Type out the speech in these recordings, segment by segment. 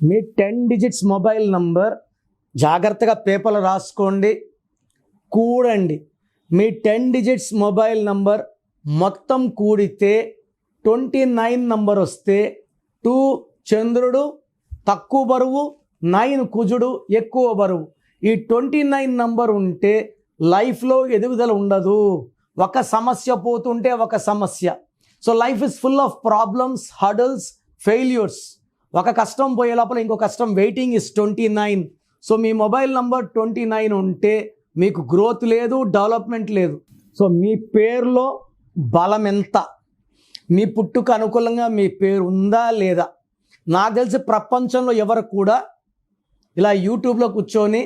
మీ 10 digits mobile number జాగ్రత్తగా పేపర్లో రాసుకోండి, కూడండి. మీ 10 డిజిట్స్ మొబైల్ నంబర్ మొత్తం కూడితే 29 నంబర్ వస్తే 2 చంద్రుడు తక్కువ బరువు, 9 కుజుడు ఎక్కువ బరువు. ఈ 29 నంబర్ ఉంటే లైఫ్లో ఎదుగుదల ఉండదు. ఒక సమస్య పోతుంటే ఒక సమస్య. So life is full of problems, hurdles, failures. ఒక కష్టం పోయే లోపల ఇంకో కష్టం waiting is 29. So me mobile number 29 ఉంటే మీకు గ్రోత్ లేదు, డెవలప్మెంట్ లేదు. సో మీ పేరులో బలం ఎంత, మీ పుట్టుకు అనుకూలంగా మీ పేరు ఉందా లేదా? నాకు తెలిసి ప్రపంచంలో ఎవరు కూడా ఇలా యూట్యూబ్లో కూర్చొని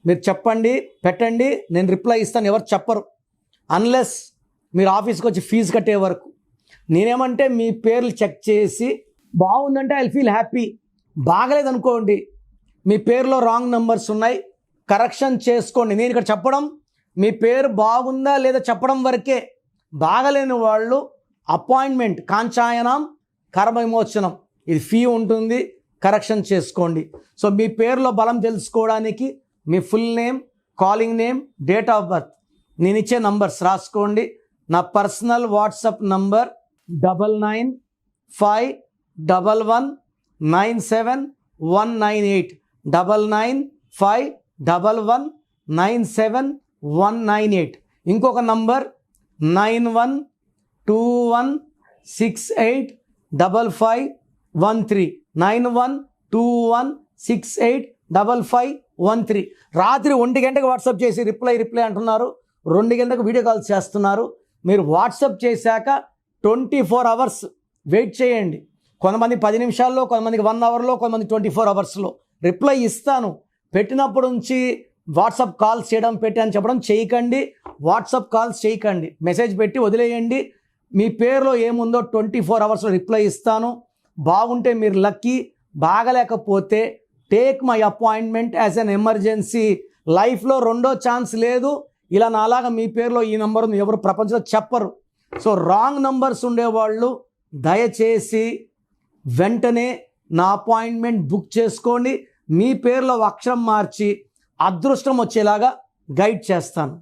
మీరు చెప్పండి, పెట్టండి, నేను రిప్లై ఇస్తాను ఎవరు చెప్పరు, అన్లెస్ మీరు ఆఫీస్కి వచ్చి ఫీజు కట్టే వరకు. నేనేమంటే మీ పేర్లు చెక్ చేసి బాగుందంటే ఐ ఫీల్ హ్యాపీ. బాగలేదనుకోండి, మీ పేరులో రాంగ్ నెంబర్స్ ఉన్నాయి, కరెక్షన్ చేసుకోండి. నేను ఇక్కడ చెప్పడం మీ పేరు బాగుందా లేదా చెప్పడం వరకే. బాగలేని వాళ్ళు అపాయింట్మెంట్ కాంచాయనం కర్మ విమోచనం, ఇది ఫీ ఉంటుంది, కరెక్షన్ చేసుకోండి. సో మీ పేరులో బలం తెలుసుకోవడానికి మీ full name, calling name, date of birth, నేను ఇచ్చే నంబర్స్ రాసుకోండి. నా పర్సనల్ వాట్సాప్ నంబర్ 9951197198 9951197198. ఇంకొక నంబర్ 9121685513 9121685513. రాత్రి 1 గంటకు వాట్సాప్ చేసి రిప్లై అంటున్నారు, 2 గంటలకు వీడియో కాల్స్ చేస్తున్నారు. మీరు వాట్సాప్ చేశాక 24 అవర్స్ వెయిట్ చేయండి. కొంతమంది 10 నిమిషాల్లో, కొంతమందికి 1 అవర్లో, కొంతమంది 24 అవర్స్లో రిప్లై ఇస్తాను. పెట్టినప్పటి నుంచి వాట్సాప్ కాల్స్ చేయడం అని చెప్పడం చేయకండి. వాట్సాప్ కాల్స్ చేయకండి, మెసేజ్ పెట్టి వదిలేయండి. మీ పేరులో ఏముందో 24 అవర్స్లో రిప్లై ఇస్తాను. బాగుంటే మీరు లక్కీ, బాగలేకపోతే take my appointment as an emergency. లైఫ్లో రెండో ఛాన్స్ లేదు. ఇలా నాలాగా మీ పేరులో ఈ నెంబర్ ఉంది ఎవరు ప్రపంచంలో చెప్పరు. సో రాంగ్ నంబర్స్ ఉండేవాళ్ళు దయచేసి వెంటనే నా అపాయింట్మెంట్ బుక్ చేసుకోండి. మీ పేరులో అక్షరం మార్చి అదృష్టం వచ్చేలాగా గైడ్ చేస్తాను.